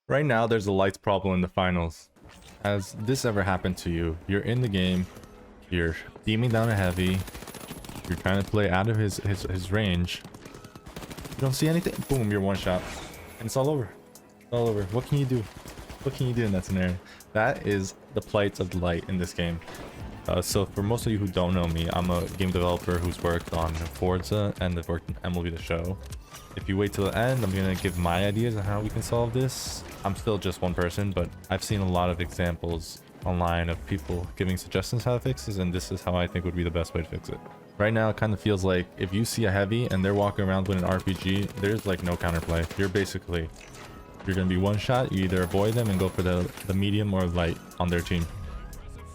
Right now, there's a lights problem in the finals. Has this ever happened to you? You're in the game, you're beaming down a heavy, you're trying to play out of his range. You don't see anything, boom, you're one shot. And it's all over. It's all over. What can you do? What can you do in that scenario? That is the plight of the light in this game. So for most of you who don't know me, I'm a game developer who's worked on Forza and I've worked on MLB The Show. If you wait till the end, I'm going to give my ideas on how we can solve this. I'm still just one person, but I've seen a lot of examples online of people giving suggestions how to fix this, and this is how I think would be the best way to fix it. Right now, it kind of feels like if you see a heavy and they're walking around with an RPG, there's like no counterplay. You're going to be one shot. You either avoid them and go for the medium or light on their team.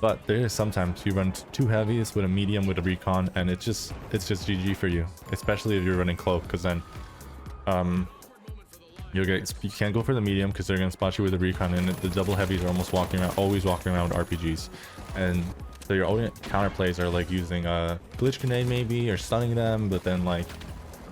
But there is sometimes you run two heavies with a medium with a recon, and it's just GG for you, especially if you're running cloak, because then you can't go for the medium because they're gonna spot you with the recon, and the double heavies are almost always walking around with RPGs, and so your only counterplays are like using a glitch grenade maybe or stunning them. But then like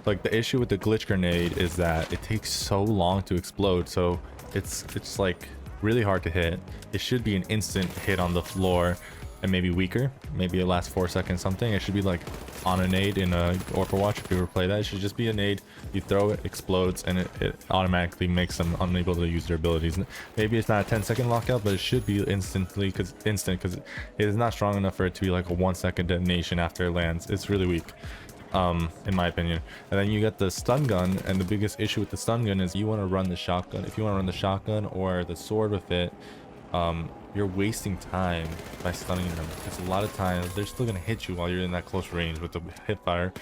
the issue with the glitch grenade is that it takes so long to explode, so it's like really hard to hit. It should be an instant hit on the floor and maybe weaker, maybe it lasts 4 seconds something. It should be like on a nade in a Overwatch. If you ever play that, it should just be a nade, you throw it, explodes, and it automatically makes them unable to use their abilities. Maybe it's not a 10-second lockout, but it should be instant because it is not strong enough for it to be like a 1-second detonation after it lands. It's really weak, in my opinion. And then you get the stun gun, and the biggest issue with the stun gun is you want to run the shotgun. If you want to run the shotgun or the sword with it, you're wasting time by stunning them, because a lot of times they're still gonna hit you while you're in that close range. With the hip fire,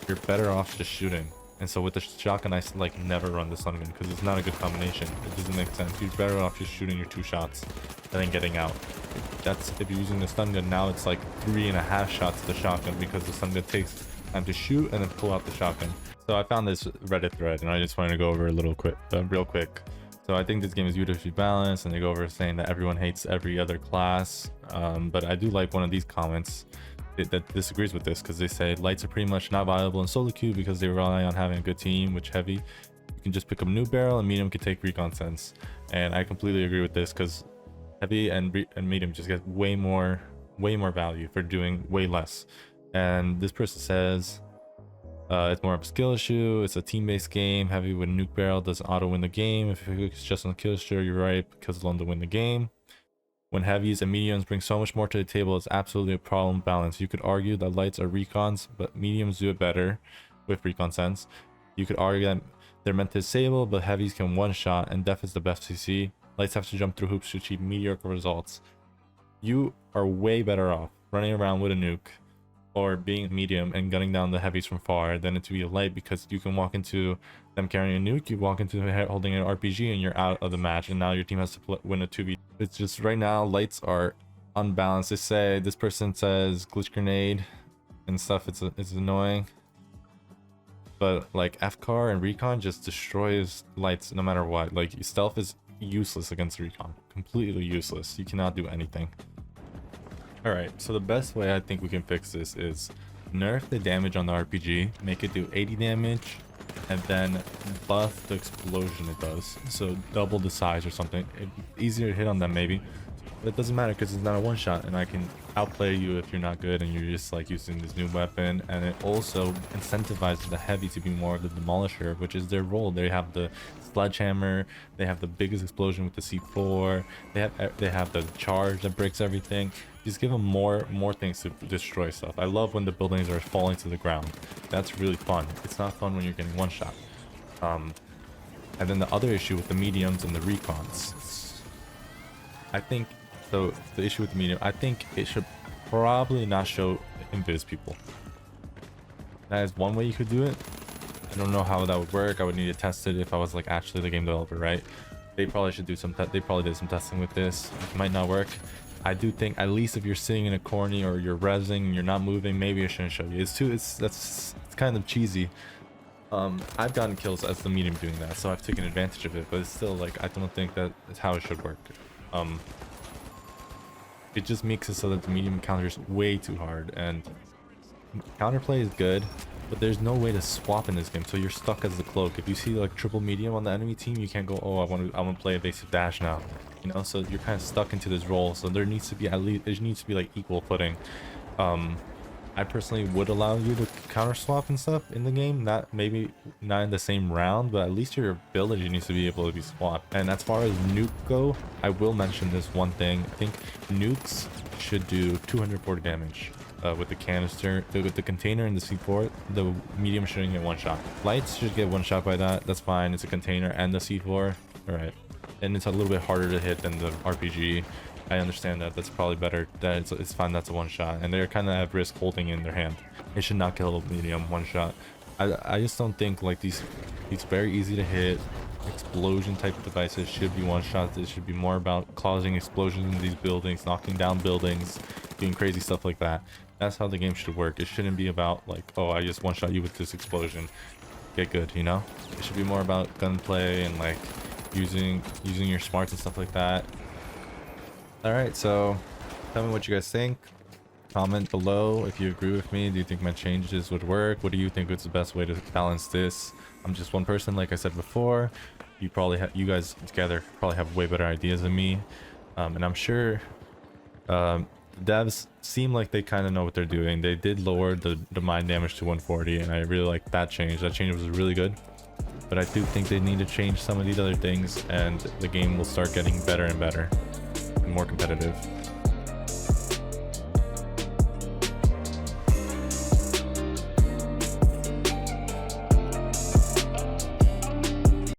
you're better off just shooting. And so with the shotgun, I like never run the stun gun because it's not a good combination. It doesn't make sense. You're better off just shooting your 2 shots and then getting out. That's if you're using the stun gun. Now it's like 3.5 shots to the shotgun, because the stun gun takes time to shoot and then pull out the shotgun. So I found this Reddit thread, and I just wanted to go over a little real quick. So I think this game is beautifully balanced, and they go over saying that everyone hates every other class. But I do like one of these comments that disagrees with this, because they say lights are pretty much not viable in solo queue because they rely on having a good team, which heavy, you can just pick up a new barrel, and medium can take recon sense. And I completely agree with this, because heavy and medium just get way more value for doing way less. And this person says, it's more of a skill issue. It's a team-based game. Heavy with a nuke barrel doesn't auto win the game. If it's just on the kill streak, you're right, because alone to win the game. When heavies and mediums bring so much more to the table, it's absolutely a problem balance. You could argue that lights are recons, but mediums do it better with recon sense. You could argue that they're meant to disable, but heavies can one-shot, and def is the best CC. Lights have to jump through hoops to achieve mediocre results. You are way better off running around with a nuke or being medium and gunning down the heavies from far than it to be a light, because you can walk into them carrying a nuke, you walk into holding an RPG, and you're out of the match, and now your team has to win a 2v. It's just right now lights are unbalanced. They say, this person says glitch grenade and stuff, it's annoying, but like FCAR and Recon just destroys lights no matter what. Like stealth is useless against Recon, completely useless. You cannot do anything. Alright, so the best way I think we can fix this is nerf the damage on the RPG, make it do 80 damage, and then buff the explosion it does. So double the size or something. It's easier to hit on them maybe, but it doesn't matter because it's not a one shot, and I can outplay you if you're not good and you're just like using this new weapon. And it also incentivizes the heavy to be more of the demolisher, which is their role. They have the sledgehammer, they have the biggest explosion with the C4, they have the charge that breaks everything. Just give them more things to destroy stuff. I love when the buildings are falling to the ground. That's really fun. It's not fun when you're getting one shot. And then the other issue with the mediums and the recons, I think, so the issue with the medium, I think it should probably not show invis people. That is one way you could do it. I don't know how that would work. I would need to test it if I was like actually the game developer, right? They probably should do they probably did some testing with this. It might not work. I do think at least if you're sitting in a corner or you're rezzing and you're not moving, maybe I shouldn't show you. It's kind of cheesy. I've gotten kills as the medium doing that, so I've taken advantage of it, but it's still like, I don't think that is how it should work. It just makes it so that the medium counters way too hard, and counterplay is good, but there's no way to swap in this game, so you're stuck as the cloak. If you see like triple medium on the enemy team, you can't go, oh, I want to play evasive dash now, you know. So you're kind of stuck into this role. So there needs to be, at least there needs to be like equal footing. I personally would allow you to counter swap and stuff in the game, maybe not in the same round, but at least your ability needs to be able to be swapped. And as far as nuke go, I will mention this one thing. I think nukes should do 240 damage with the canister, with the container and the C4. The medium shouldn't get one shot. Lights should get one shot by that. That's fine. It's a container and the C4. All right. And it's a little bit harder to hit than the RPG. I understand that. That's probably better. That it's fine. That's a one shot, and they're kind of at risk holding in their hand. It should not kill a medium one shot. I just don't think like these very easy to hit explosion type of devices should be one shots. It should be more about causing explosions in these buildings, knocking down buildings, doing crazy stuff like that. That's how the game should work. It shouldn't be about like, oh, I just one shot you with this explosion, get good, you know. It should be more about gunplay and like using your smarts and stuff like that. All right, so tell me what you guys think. Comment below if you agree with me. Do you think my changes would work? What do you think is the best way to balance this? I'm just one person, like I said before. You guys together probably have way better ideas than me, and I'm sure devs seem like they kind of know what they're doing. They did lower the mine damage to 140, and I really like that change. That change was really good. But I do think they need to change some of these other things, and the game will start getting better and better. More competitive.